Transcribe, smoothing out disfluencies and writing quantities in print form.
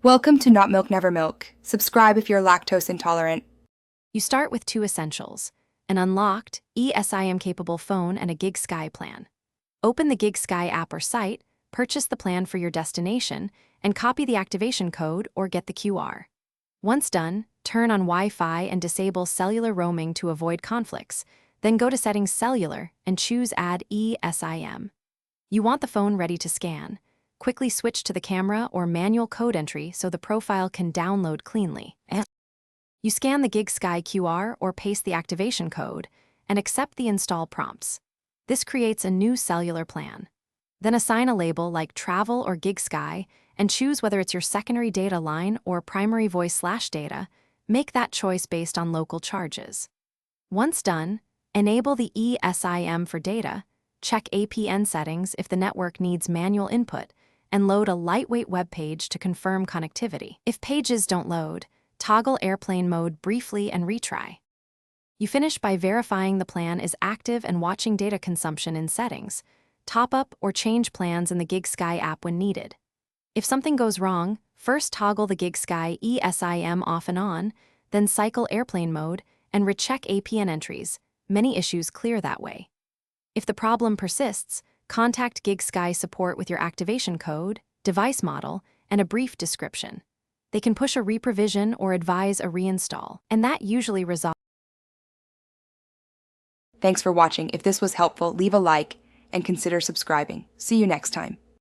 Welcome to Not Milk Never Milk. Subscribe if you're lactose intolerant. You start with two essentials: an unlocked, eSIM-capable phone and a GigSky plan. Open the GigSky app or site, purchase the plan for your destination, and copy the activation code or get the QR. Once done, turn on Wi-Fi and disable cellular roaming to avoid conflicts. Then go to Settings Cellular and choose Add eSIM. You want the phone ready to scan. Quickly switch to the camera or manual code entry so the profile can download cleanly. You scan the GigSky QR or paste the activation code and accept the install prompts. This creates a new cellular plan. Then assign a label like Travel or GigSky and choose whether it's your secondary data line or primary voice/data. Make that choice based on local charges. Once done, enable the eSIM for data, check APN settings if the network needs manual input, and load a lightweight web page to confirm connectivity. If pages don't load, toggle airplane mode briefly and retry. You finish by verifying the plan is active and watching data consumption in settings. Top up or change plans in the GigSky app when needed. If something goes wrong, first toggle the GigSky eSIM off and on, then cycle airplane mode and recheck APN entries. Many issues clear that way. If the problem persists, contact GigSky support with your activation code, device model, and a brief description. They can push a reprovision or advise a reinstall, and that usually resolves. Thanks for watching. If this was helpful, leave a like and consider subscribing. See you next time.